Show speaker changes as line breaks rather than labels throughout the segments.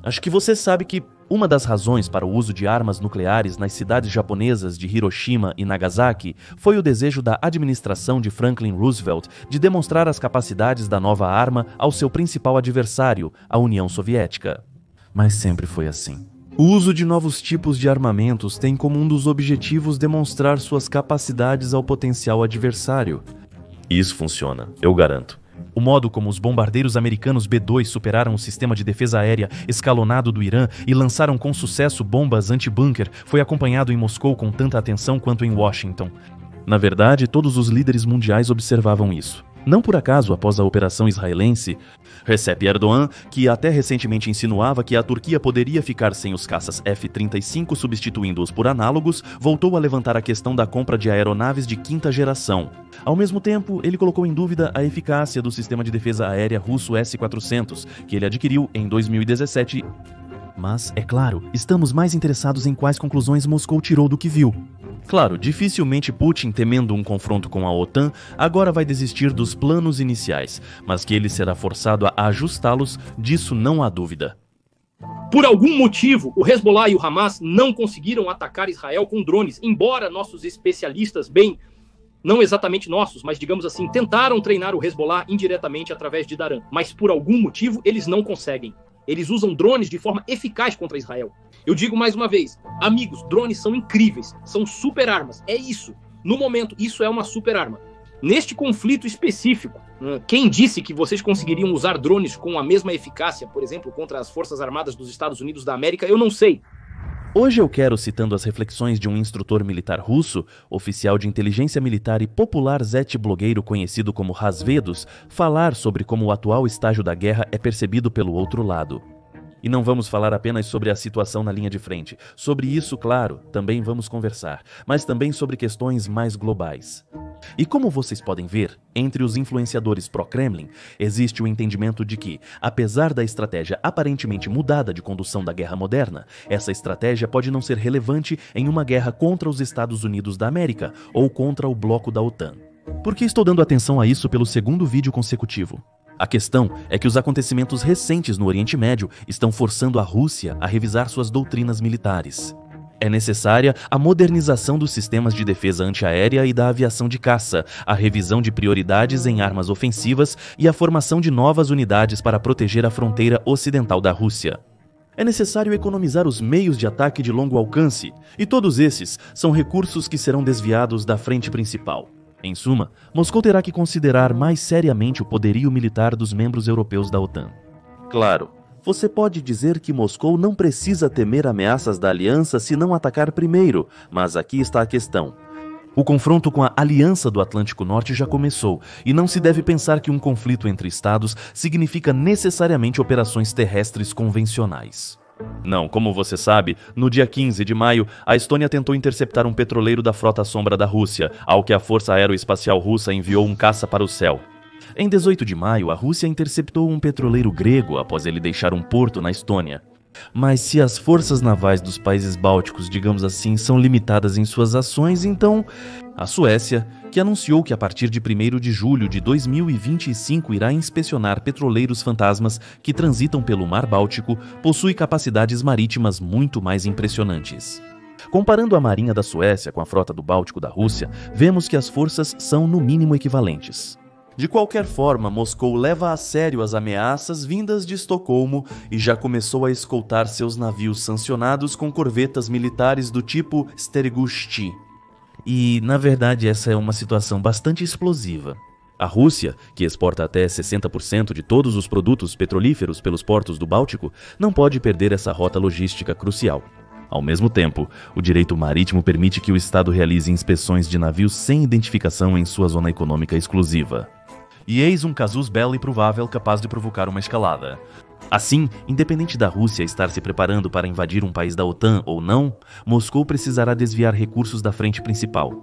acho que você sabe que uma das razões para o uso de armas nucleares nas cidades japonesas de Hiroshima e Nagasaki foi o desejo da administração de Franklin Roosevelt de demonstrar as capacidades da nova arma ao seu principal adversário, a União Soviética. Mas sempre foi assim. O uso de novos tipos de armamentos tem como um dos objetivos demonstrar suas capacidades ao potencial adversário. E isso funciona, eu garanto. O modo como os bombardeiros americanos B-2 superaram o sistema de defesa aérea escalonado do Irã e lançaram com sucesso bombas anti-bunker foi acompanhado em Moscou com tanta atenção quanto em Washington. Na verdade, todos os líderes mundiais observavam isso. Não por acaso, após a operação israelense, Recep Erdogan, que até recentemente insinuava que a Turquia poderia ficar sem os caças F-35 substituindo-os por análogos, voltou a levantar a questão da compra de aeronaves de quinta geração. Ao mesmo tempo, ele colocou em dúvida a eficácia do sistema de defesa aérea russo S-400, que ele adquiriu em 2017. Mas, é claro, estamos mais interessados em quais conclusões Moscou tirou do que viu. Claro, dificilmente Putin, temendo um confronto com a OTAN, agora vai desistir dos planos iniciais, mas que ele será forçado a ajustá-los, disso não há dúvida.
Por algum motivo, o Hezbollah e o Hamas não conseguiram atacar Israel com drones, embora nossos especialistas, não exatamente nossos, mas digamos assim, tentaram treinar o Hezbollah indiretamente através de Daran, mas por algum motivo eles não conseguem. Eles usam drones de forma eficaz contra Israel. Eu digo mais uma vez, amigos, drones são incríveis, são super armas, é isso. No momento, isso é uma super arma. Neste conflito específico, quem disse que vocês conseguiriam usar drones com a mesma eficácia, por exemplo, contra as Forças Armadas dos Estados Unidos da América, eu não sei.
Hoje eu quero, citando as reflexões de um instrutor militar russo, oficial de inteligência militar e popular zet-blogueiro conhecido como Razvedos, falar sobre como o atual estágio da guerra é percebido pelo outro lado. E não vamos falar apenas sobre a situação na linha de frente. Sobre isso, claro, também vamos conversar, mas também sobre questões mais globais. E como vocês podem ver, entre os influenciadores pró-Kremlin, existe o entendimento de que, apesar da estratégia aparentemente mudada de condução da guerra moderna, essa estratégia pode não ser relevante em uma guerra contra os Estados Unidos da América ou contra o bloco da OTAN. Por que estou dando atenção a isso pelo segundo vídeo consecutivo? A questão é que os acontecimentos recentes no Oriente Médio estão forçando a Rússia a revisar suas doutrinas militares. É necessária a modernização dos sistemas de defesa antiaérea e da aviação de caça, a revisão de prioridades em armas ofensivas e a formação de novas unidades para proteger a fronteira ocidental da Rússia. É necessário economizar os meios de ataque de longo alcance, e todos esses são recursos que serão desviados da frente principal. Em suma, Moscou terá que considerar mais seriamente o poderio militar dos membros europeus da OTAN. Claro, você pode dizer que Moscou não precisa temer ameaças da aliança se não atacar primeiro, mas aqui está a questão. O confronto com a Aliança do Atlântico Norte já começou, e não se deve pensar que um conflito entre estados significa necessariamente operações terrestres convencionais. Não, como você sabe, no dia 15 de maio, a Estônia tentou interceptar um petroleiro da Frota Sombra da Rússia, ao que a Força Aeroespacial Russa enviou um caça para o céu. Em 18 de maio, a Rússia interceptou um petroleiro grego após ele deixar um porto na Estônia. Mas se as forças navais dos países bálticos, digamos assim, são limitadas em suas ações, então a Suécia, que anunciou que a partir de 1º de julho de 2025 irá inspecionar petroleiros fantasmas que transitam pelo Mar Báltico, possui capacidades marítimas muito mais impressionantes. Comparando a marinha da Suécia com a frota do Báltico da Rússia, vemos que as forças são no mínimo equivalentes. De qualquer forma, Moscou leva a sério as ameaças vindas de Estocolmo e já começou a escoltar seus navios sancionados com corvetas militares do tipo Stergushti. E, na verdade, essa é uma situação bastante explosiva. A Rússia, que exporta até 60% de todos os produtos petrolíferos pelos portos do Báltico, não pode perder essa rota logística crucial. Ao mesmo tempo, o direito marítimo permite que o Estado realize inspeções de navios sem identificação em sua zona econômica exclusiva. E eis um casus belli provável capaz de provocar uma escalada. Assim, independente da Rússia estar se preparando para invadir um país da OTAN ou não, Moscou precisará desviar recursos da frente principal.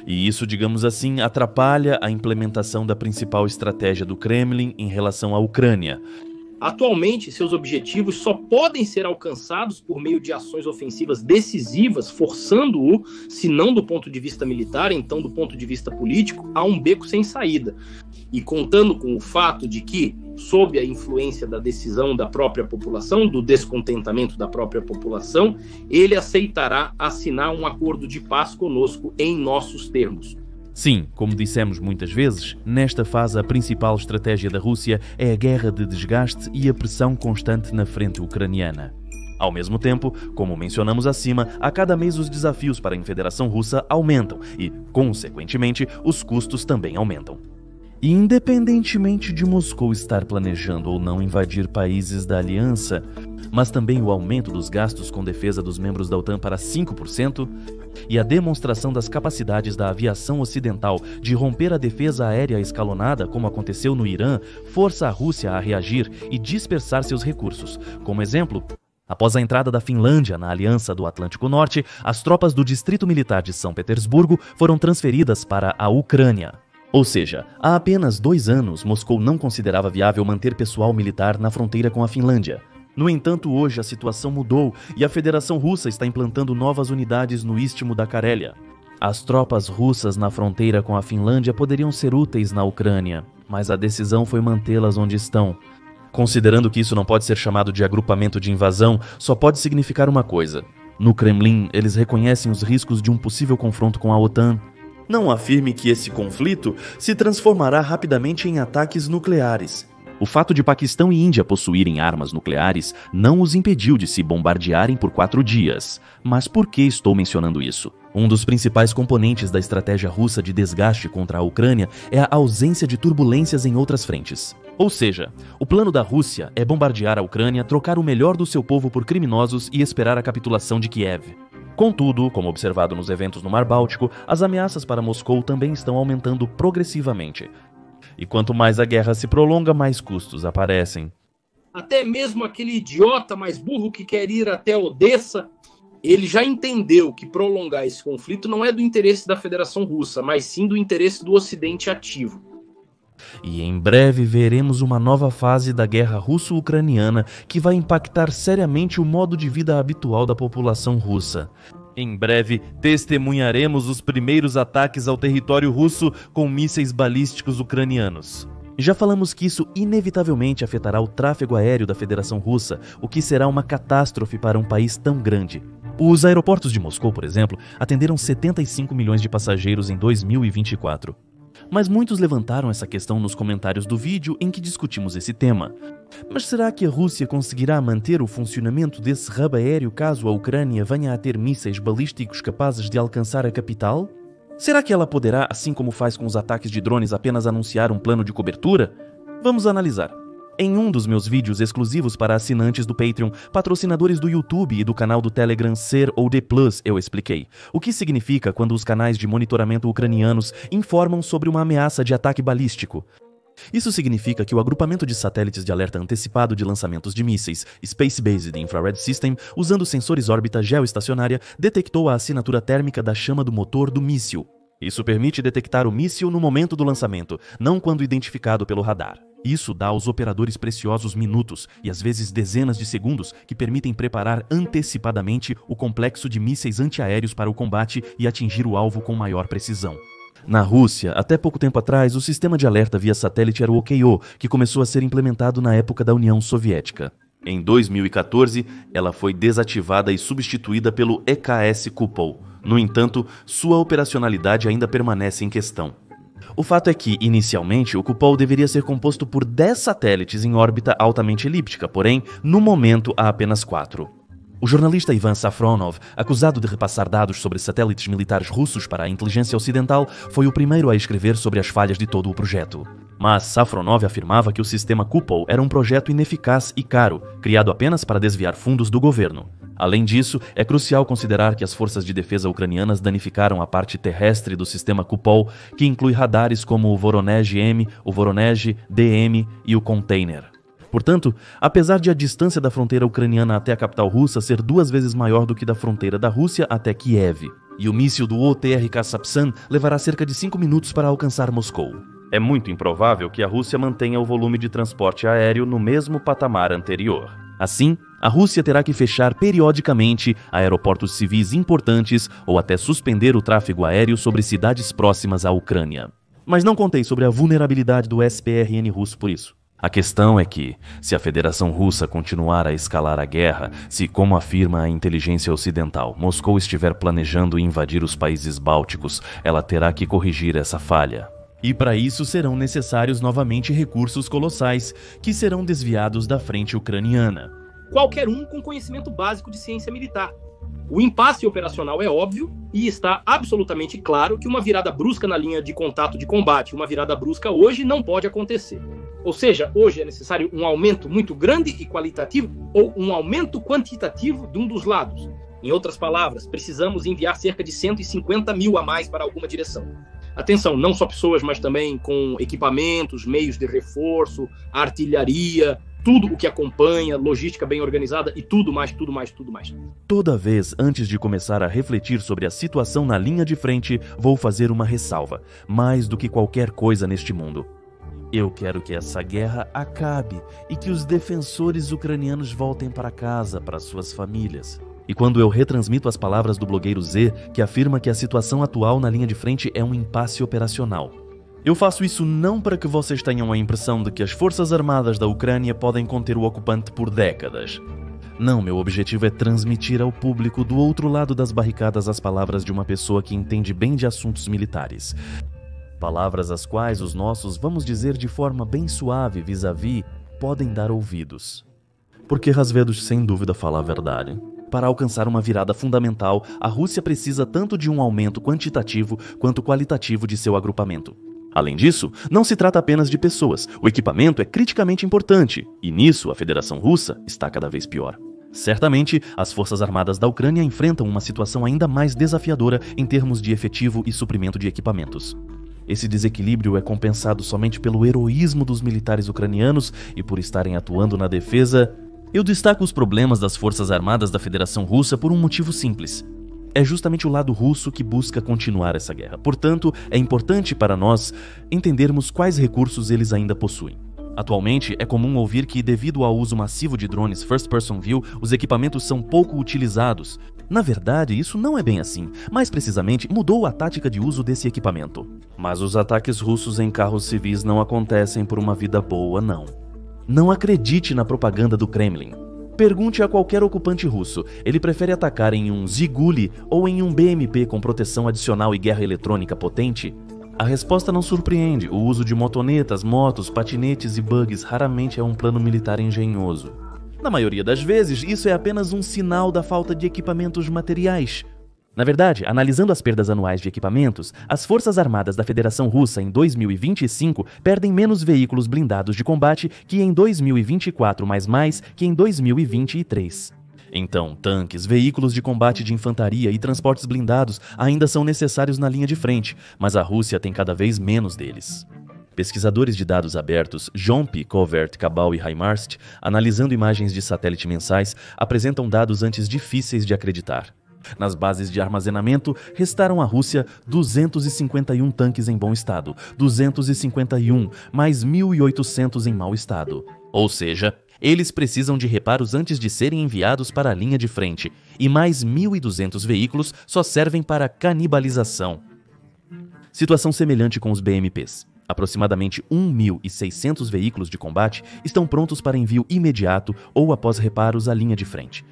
E isso, digamos assim, atrapalha a implementação da principal estratégia do Kremlin em relação à Ucrânia.
Atualmente, seus objetivos só podem ser alcançados por meio de ações ofensivas decisivas, forçando-o, se não do ponto de vista militar, então do ponto de vista político, a um beco sem saída. E contando com o fato de que, sob a influência da decisão da própria população, do descontentamento da própria população, ele aceitará assinar um acordo de paz conosco em nossos termos.
Sim, como dissemos muitas vezes, nesta fase a principal estratégia da Rússia é a guerra de desgaste e a pressão constante na frente ucraniana. Ao mesmo tempo, como mencionamos acima, a cada mês os desafios para a Federação Russa aumentam e, consequentemente, os custos também aumentam. E independentemente de Moscou estar planejando ou não invadir países da aliança, mas também o aumento dos gastos com defesa dos membros da OTAN para 5% e a demonstração das capacidades da aviação ocidental de romper a defesa aérea escalonada, como aconteceu no Irã, força a Rússia a reagir e dispersar seus recursos. Como exemplo, após a entrada da Finlândia na Aliança do Atlântico Norte, as tropas do Distrito Militar de São Petersburgo foram transferidas para a Ucrânia. Ou seja, há apenas 2 anos, Moscou não considerava viável manter pessoal militar na fronteira com a Finlândia. No entanto, hoje a situação mudou e a Federação Russa está implantando novas unidades no istmo da Carélia. As tropas russas na fronteira com a Finlândia poderiam ser úteis na Ucrânia, mas a decisão foi mantê-las onde estão. Considerando que isso não pode ser chamado de agrupamento de invasão, só pode significar uma coisa. No Kremlin, eles reconhecem os riscos de um possível confronto com a OTAN. Não afirme que esse conflito se transformará rapidamente em ataques nucleares. O fato de Paquistão e Índia possuírem armas nucleares não os impediu de se bombardearem por 4 dias. Mas por que estou mencionando isso? Um dos principais componentes da estratégia russa de desgaste contra a Ucrânia é a ausência de turbulências em outras frentes. Ou seja, o plano da Rússia é bombardear a Ucrânia, trocar o melhor do seu povo por criminosos e esperar a capitulação de Kiev. Contudo, como observado nos eventos no Mar Báltico, as ameaças para Moscou também estão aumentando progressivamente. E quanto mais a guerra se prolonga, mais custos aparecem.
Até mesmo aquele idiota mais burro que quer ir até Odessa, ele já entendeu que prolongar esse conflito não é do interesse da Federação Russa, mas sim do interesse do Ocidente ativo.
E em breve veremos uma nova fase da guerra russo-ucraniana que vai impactar seriamente o modo de vida habitual da população russa. Em breve, testemunharemos os primeiros ataques ao território russo com mísseis balísticos ucranianos. Já falamos que isso inevitavelmente afetará o tráfego aéreo da Federação Russa, o que será uma catástrofe para um país tão grande. Os aeroportos de Moscou, por exemplo, atenderam 75 milhões de passageiros em 2024. Mas muitos levantaram essa questão nos comentários do vídeo em que discutimos esse tema. Mas será que a Rússia conseguirá manter o funcionamento desse hub aéreo caso a Ucrânia venha a ter mísseis balísticos capazes de alcançar a capital? Será que ela poderá, assim como faz com os ataques de drones, apenas anunciar um plano de cobertura? Vamos analisar. Em um dos meus vídeos exclusivos para assinantes do Patreon, patrocinadores do YouTube e do canal do Telegram Ser ou D+, eu expliquei o que significa quando os canais de monitoramento ucranianos informam sobre uma ameaça de ataque balístico. Isso significa que o agrupamento de satélites de alerta antecipado de lançamentos de mísseis Space-Based Infrared System, usando sensores órbita geoestacionária, detectou a assinatura térmica da chama do motor do míssil. Isso permite detectar o míssil no momento do lançamento, não quando identificado pelo radar. Isso dá aos operadores preciosos minutos e às vezes dezenas de segundos que permitem preparar antecipadamente o complexo de mísseis antiaéreos para o combate e atingir o alvo com maior precisão. Na Rússia, até pouco tempo atrás, o sistema de alerta via satélite era o OKO, que começou a ser implementado na época da União Soviética. Em 2014, ela foi desativada e substituída pelo EKS Kupol. No entanto, sua operacionalidade ainda permanece em questão. O fato é que, inicialmente, o Kupol deveria ser composto por 10 satélites em órbita altamente elíptica, porém, no momento, há apenas 4. O jornalista Ivan Safronov, acusado de repassar dados sobre satélites militares russos para a inteligência ocidental, foi o primeiro a escrever sobre as falhas de todo o projeto. Mas Safronov afirmava que o sistema Kupol era um projeto ineficaz e caro, criado apenas para desviar fundos do governo. Além disso, é crucial considerar que as forças de defesa ucranianas danificaram a parte terrestre do sistema Kupol, que inclui radares como o Voronezh-M, o Voronezh-DM e o Container. Portanto, apesar de a distância da fronteira ucraniana até a capital russa ser 2 vezes maior do que da fronteira da Rússia até Kiev, e o míssil do OTRK Sapsan levará cerca de 5 minutos para alcançar Moscou. É muito improvável que a Rússia mantenha o volume de transporte aéreo no mesmo patamar anterior. Assim, a Rússia terá que fechar periodicamente aeroportos civis importantes ou até suspender o tráfego aéreo sobre cidades próximas à Ucrânia. Mas não contei sobre a vulnerabilidade do SPRN russo por isso. A questão é que, se a Federação Russa continuar a escalar a guerra, se, como afirma a inteligência ocidental, Moscou estiver planejando invadir os países bálticos, ela terá que corrigir essa falha. E para isso serão necessários novamente recursos colossais, que serão desviados da frente ucraniana.
Qualquer um com conhecimento básico de ciência militar. O impasse operacional é óbvio e está absolutamente claro que uma virada brusca na linha de contato de combate, uma virada brusca hoje não pode acontecer. Ou seja, hoje é necessário um aumento muito grande e qualitativo ou um aumento quantitativo de um dos lados. Em outras palavras, precisamos enviar cerca de 150 mil a mais para alguma direção. Atenção, não só pessoas, mas também com equipamentos, meios de reforço, artilharia, tudo o que acompanha, logística bem organizada e tudo mais.
Toda vez antes de começar a refletir sobre a situação na linha de frente, vou fazer uma ressalva, mais do que qualquer coisa neste mundo. Eu quero que essa guerra acabe e que os defensores ucranianos voltem para casa, para suas famílias. E quando eu retransmito as palavras do blogueiro Z, que afirma que a situação atual na linha de frente é um impasse operacional, eu faço isso não para que vocês tenham a impressão de que as forças armadas da Ucrânia podem conter o ocupante por décadas. Não, meu objetivo é transmitir ao público do outro lado das barricadas as palavras de uma pessoa que entende bem de assuntos militares. Palavras às quais os nossos, vamos dizer de forma bem suave vis-à-vis, podem dar ouvidos. Porque Razvedos sem dúvida fala a verdade. Para alcançar uma virada fundamental, a Rússia precisa tanto de um aumento quantitativo quanto qualitativo de seu agrupamento. Além disso, não se trata apenas de pessoas. O equipamento é criticamente importante, e nisso a Federação Russa está cada vez pior. Certamente, as forças armadas da Ucrânia enfrentam uma situação ainda mais desafiadora em termos de efetivo e suprimento de equipamentos. Esse desequilíbrio é compensado somente pelo heroísmo dos militares ucranianos e por estarem atuando na defesa. Eu destaco os problemas das forças armadas da Federação Russa por um motivo simples. É justamente o lado russo que busca continuar essa guerra. Portanto, é importante para nós entendermos quais recursos eles ainda possuem. Atualmente, é comum ouvir que, devido ao uso massivo de drones First Person View, os equipamentos são pouco utilizados. Na verdade, isso não é bem assim. Mais precisamente, mudou a tática de uso desse equipamento. Mas os ataques russos em carros civis não acontecem por uma vida boa, não. Não acredite na propaganda do Kremlin. Pergunte a qualquer ocupante russo, ele prefere atacar em um Ziguli ou em um BMP com proteção adicional e guerra eletrônica potente? A resposta não surpreende. O uso de motonetas, motos, patinetes e bugs raramente é um plano militar engenhoso. Na maioria das vezes, isso é apenas um sinal da falta de equipamentos materiais. Na verdade, analisando as perdas anuais de equipamentos, as Forças Armadas da Federação Russa em 2025 perdem menos veículos blindados de combate que em 2024, mas mais que em 2023. Então, tanques, veículos de combate de infantaria e transportes blindados ainda são necessários na linha de frente, mas a Rússia tem cada vez menos deles. Pesquisadores de dados abertos, Jomp, Covert, Cabal e Heimarst, analisando imagens de satélite mensais, apresentam dados antes difíceis de acreditar. Nas bases de armazenamento, restaram à Rússia 251 tanques em bom estado, 251, mais 1.800 em mau estado. Ou seja, eles precisam de reparos antes de serem enviados para a linha de frente, e mais 1.200 veículos só servem para canibalização. Situação semelhante com os BMPs. Aproximadamente 1.600 veículos de combate estão prontos para envio imediato ou após reparos à linha de frente.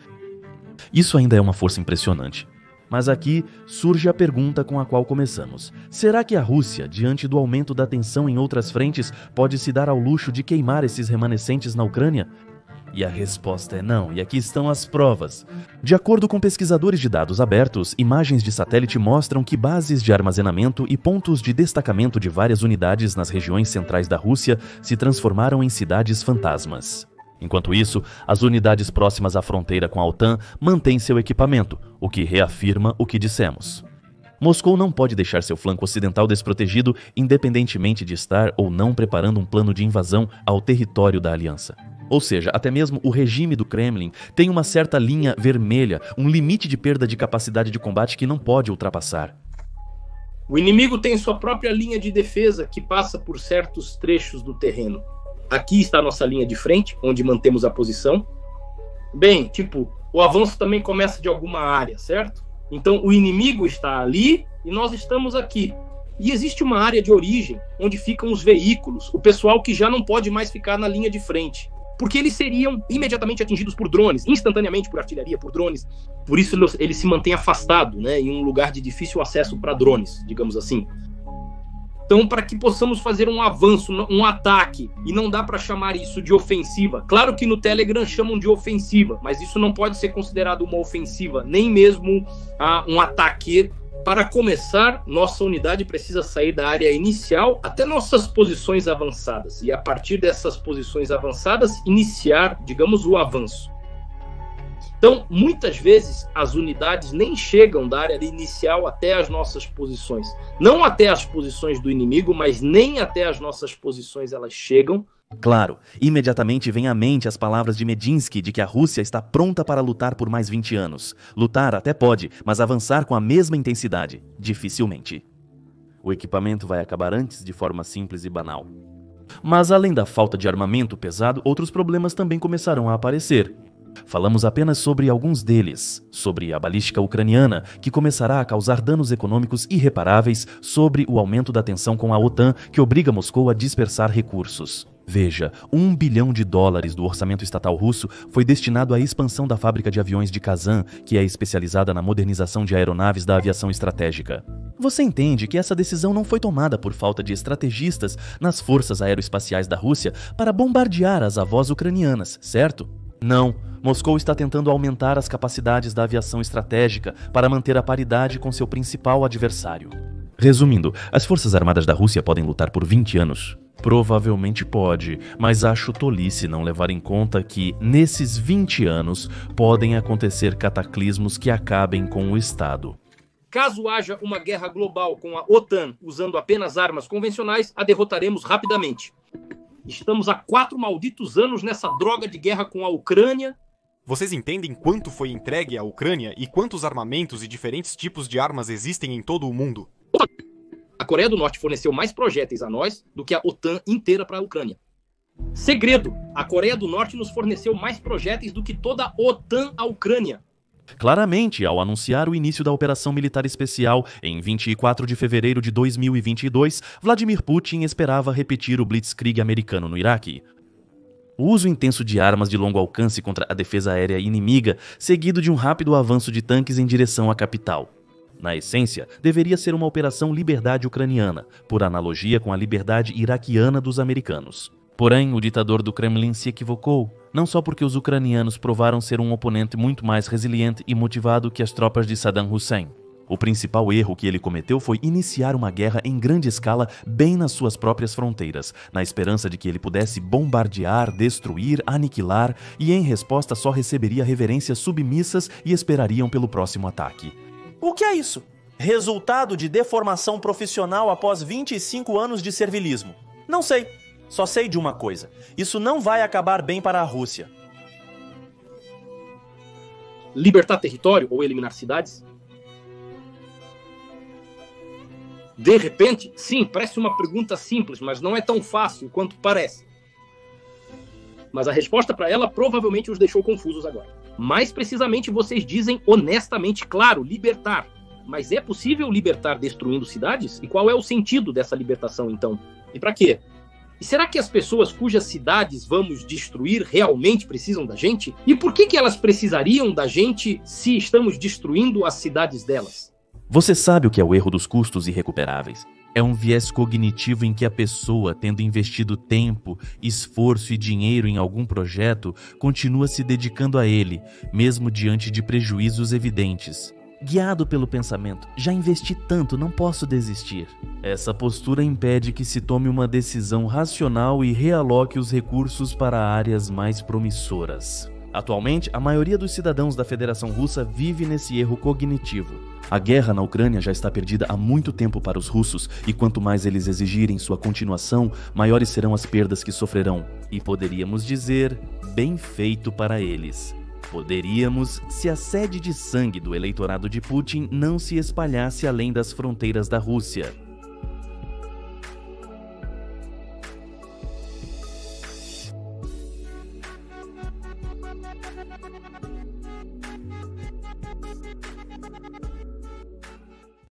Isso ainda é uma força impressionante. Mas aqui surge a pergunta com a qual começamos. Será que a Rússia, diante do aumento da tensão em outras frentes, pode se dar ao luxo de queimar esses remanescentes na Ucrânia? E a resposta é não, e aqui estão as provas. De acordo com pesquisadores de dados abertos, imagens de satélite mostram que bases de armazenamento e pontos de destacamento de várias unidades nas regiões centrais da Rússia se transformaram em cidades fantasmas. Enquanto isso, as unidades próximas à fronteira com a OTAN mantêm seu equipamento, o que reafirma o que dissemos. Moscou não pode deixar seu flanco ocidental desprotegido, independentemente de estar ou não preparando um plano de invasão ao território da aliança. Ou seja, até mesmo o regime do Kremlin tem uma certa linha vermelha, um limite de perda de capacidade de combate que não pode ultrapassar.
O inimigo tem sua própria linha de defesa que passa por certos trechos do terreno. Aqui está a nossa linha de frente, onde mantemos a posição. Bem, o avanço também começa de alguma área, certo? Então, o inimigo está ali e nós estamos aqui. E existe uma área de origem, onde ficam os veículos, o pessoal que já não pode mais ficar na linha de frente. Porque eles seriam imediatamente atingidos por drones, instantaneamente por artilharia, por drones. Por isso ele se mantém afastado, né, em um lugar de difícil acesso para drones, digamos assim. Então, para que possamos fazer um avanço, um ataque, e não dá para chamar isso de ofensiva. Claro que no Telegram chamam de ofensiva, mas isso não pode ser considerado uma ofensiva, nem mesmo um ataque. Para começar, nossa unidade precisa sair da área inicial até nossas posições avançadas. E a partir dessas posições avançadas, iniciar, digamos, o avanço. Então, muitas vezes, as unidades nem chegam da área inicial até as nossas posições. Não até as posições do inimigo, mas nem até as nossas posições elas chegam.
Claro, imediatamente vem à mente as palavras de Medinsky de que a Rússia está pronta para lutar por mais 20 anos. Lutar até pode, mas avançar com a mesma intensidade, dificilmente. O equipamento vai acabar antes de forma simples e banal. Mas além da falta de armamento pesado, outros problemas também começarão a aparecer. Falamos apenas sobre alguns deles, sobre a balística ucraniana, que começará a causar danos econômicos irreparáveis, sobre o aumento da tensão com a OTAN, que obriga Moscou a dispersar recursos. Veja, $1 bilhão do orçamento estatal russo foi destinado à expansão da fábrica de aviões de Kazan, que é especializada na modernização de aeronaves da aviação estratégica. Você entende que essa decisão não foi tomada por falta de estrategistas nas forças aeroespaciais da Rússia para bombardear as avós ucranianas, certo? Não, Moscou está tentando aumentar as capacidades da aviação estratégica para manter a paridade com seu principal adversário. Resumindo, as forças armadas da Rússia podem lutar por 20 anos. Provavelmente pode, mas acho tolice não levar em conta que, nesses 20 anos, podem acontecer cataclismos que acabem com o Estado.
Caso haja uma guerra global com a OTAN usando apenas armas convencionais, a derrotaremos rapidamente. Estamos há 4 malditos anos nessa droga de guerra com a Ucrânia.
Vocês entendem quanto foi entregue à Ucrânia e quantos armamentos e diferentes tipos de armas existem em todo o mundo?
A Coreia do Norte forneceu mais projéteis a nós do que a OTAN inteira para a Ucrânia. Segredo: a Coreia do Norte nos forneceu mais projéteis do que toda a OTAN à Ucrânia.
Claramente, ao anunciar o início da Operação Militar Especial em 24 de fevereiro de 2022, Vladimir Putin esperava repetir o Blitzkrieg americano no Iraque. O uso intenso de armas de longo alcance contra a defesa aérea inimiga, seguido de um rápido avanço de tanques em direção à capital. Na essência, deveria ser uma operação Liberdade Ucraniana, por analogia com a Liberdade Iraquiana dos americanos. Porém, o ditador do Kremlin se equivocou, não só porque os ucranianos provaram ser um oponente muito mais resiliente e motivado que as tropas de Saddam Hussein. O principal erro que ele cometeu foi iniciar uma guerra em grande escala bem nas suas próprias fronteiras, na esperança de que ele pudesse bombardear, destruir, aniquilar e, em resposta, só receberia reverências submissas e esperariam pelo próximo ataque.
O que é isso? Resultado de deformação profissional após 25 anos de servilismo. Não sei. Só sei de uma coisa. Isso não vai acabar bem para a Rússia.
Libertar território ou eliminar cidades? De repente, sim, parece uma pergunta simples, mas não é tão fácil quanto parece. Mas a resposta para ela provavelmente os deixou confusos agora. Mais precisamente, vocês dizem honestamente, claro, libertar. Mas é possível libertar destruindo cidades? E qual é o sentido dessa libertação, então? E para quê? E será que as pessoas cujas cidades vamos destruir realmente precisam da gente? E por que elas precisariam da gente se estamos destruindo as cidades delas?
Você sabe o que é o erro dos custos irrecuperáveis? É um viés cognitivo em que a pessoa, tendo investido tempo, esforço e dinheiro em algum projeto, continua se dedicando a ele, mesmo diante de prejuízos evidentes. Guiado pelo pensamento, já investi tanto, não posso desistir. Essa postura impede que se tome uma decisão racional e realoque os recursos para áreas mais promissoras. Atualmente, a maioria dos cidadãos da Federação Russa vive nesse erro cognitivo. A guerra na Ucrânia já está perdida há muito tempo para os russos, e quanto mais eles exigirem sua continuação, maiores serão as perdas que sofrerão. E poderíamos dizer, bem feito para eles. Poderíamos, se a sede de sangue do eleitorado de Putin não se espalhasse além das fronteiras da Rússia.